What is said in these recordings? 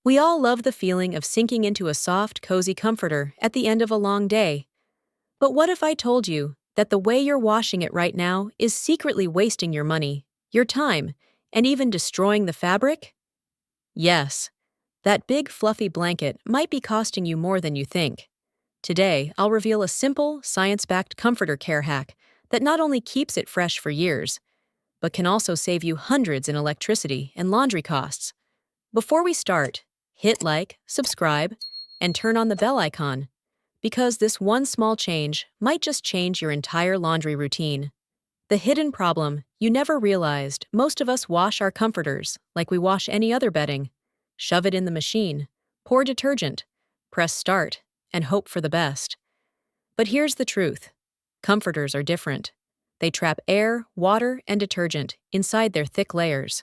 We all love the feeling of sinking into a soft, cozy comforter at the end of a long day. But what if I told you that the way you're washing it right now is secretly wasting your money, your time, and even destroying the fabric? Yes, that big fluffy blanket might be costing you more than you think. Today, I'll reveal a simple, science-backed comforter care hack that not only keeps it fresh for years, but can also save you hundreds in electricity and laundry costs. Before we start, hit like, subscribe, and turn on the bell icon, because this one small change might just change your entire laundry routine. The hidden problem you never realized: most of us wash our comforters like we wash any other bedding. Shove it in the machine, pour detergent, press start, and hope for the best. But here's the truth. Comforters are different. They trap air, water, and detergent inside their thick layers.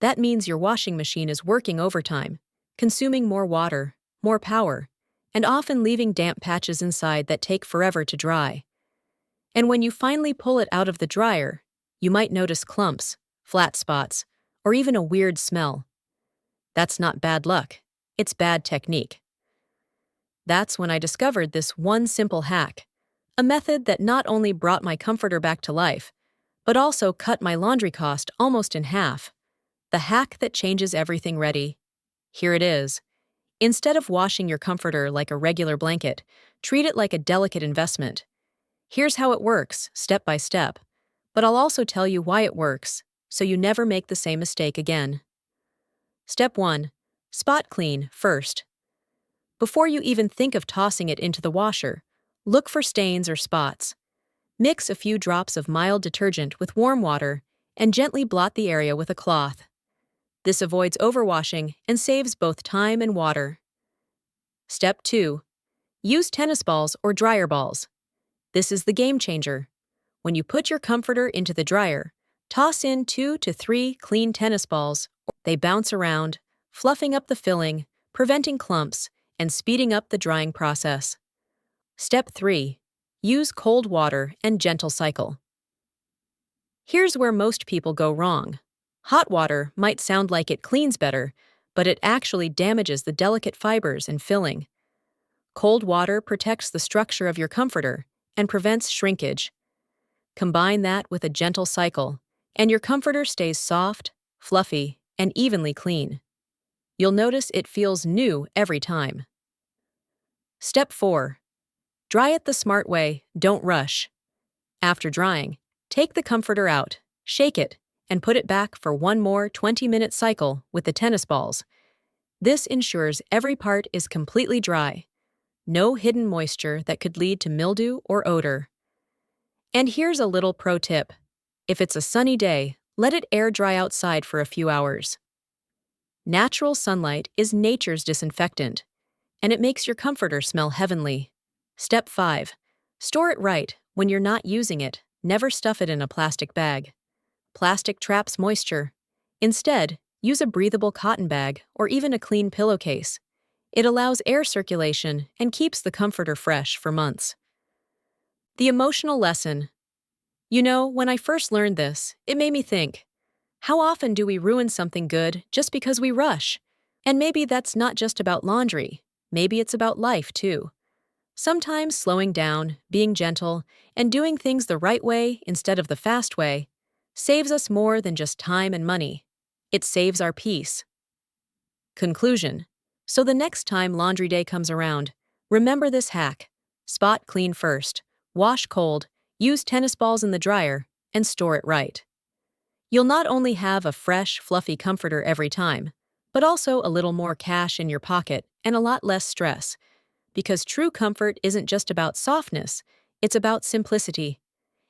That means your washing machine is working overtime, consuming more water, more power, and often leaving damp patches inside that take forever to dry. And when you finally pull it out of the dryer, you might notice clumps, flat spots, or even a weird smell. That's not bad luck, it's bad technique. That's when I discovered this one simple hack, a method that not only brought my comforter back to life, but also cut my laundry cost almost in half. The hack that changes everything. Ready? Here it is. Instead of washing your comforter like a regular blanket, treat it like a delicate investment. Here's how it works, step by step, but I'll also tell you why it works, so you never make the same mistake again. Step 1. Spot clean first. Before you even think of tossing it into the washer, look for stains or spots. Mix a few drops of mild detergent with warm water and gently blot the area with a cloth. This avoids overwashing and saves both time and water. Step 2. Use tennis balls or dryer balls. This is the game changer. When you put your comforter into the dryer, toss in 2 to 3 clean tennis balls. They bounce around, fluffing up the filling, preventing clumps, and speeding up the drying process. Step 3. Use cold water and gentle cycle. Here's where most people go wrong. Hot water might sound like it cleans better, but it actually damages the delicate fibers and filling. Cold water protects the structure of your comforter and prevents shrinkage. Combine that with a gentle cycle, and your comforter stays soft, fluffy, and evenly clean. You'll notice it feels new every time. Step 4. Dry it the smart way, don't rush. After drying, take the comforter out, shake it, and put it back for one more 20-minute cycle with the tennis balls. This ensures every part is completely dry. No hidden moisture that could lead to mildew or odor. And here's a little pro tip. If it's a sunny day, let it air dry outside for a few hours. Natural sunlight is nature's disinfectant, and it makes your comforter smell heavenly. Step 5. Store it right. When you're not using it, never stuff it in a plastic bag. Plastic traps moisture. Instead, use a breathable cotton bag or even a clean pillowcase. It allows air circulation and keeps the comforter fresh for months. The emotional lesson. You know, when I first learned this, it made me think, how often do we ruin something good just because we rush? And maybe that's not just about laundry. Maybe it's about life, too. Sometimes slowing down, being gentle, and doing things the right way instead of the fast way saves us more than just time and money. It saves our peace. Conclusion. So the next time laundry day comes around, remember this hack. Spot clean first, wash cold, use tennis balls in the dryer, and store it right. You'll not only have a fresh, fluffy comforter every time, but also a little more cash in your pocket and a lot less stress. Because true comfort isn't just about softness, it's about simplicity.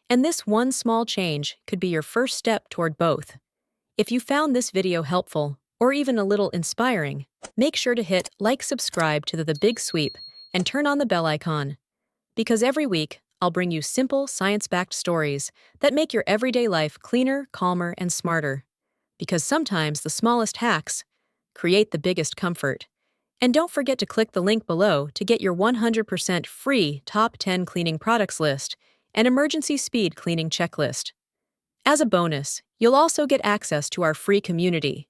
And this one small change could be your first step toward both. If you found this video helpful, or even a little inspiring, make sure to hit like, subscribe to the Big Sweep, and turn on the bell icon. Because every week, I'll bring you simple, science-backed stories that make your everyday life cleaner, calmer, and smarter. Because sometimes the smallest hacks create the biggest comfort. And don't forget to click the link below to get your 100% free top 10 cleaning products list and emergency speed cleaning checklist. As a bonus, you'll also get access to our free community,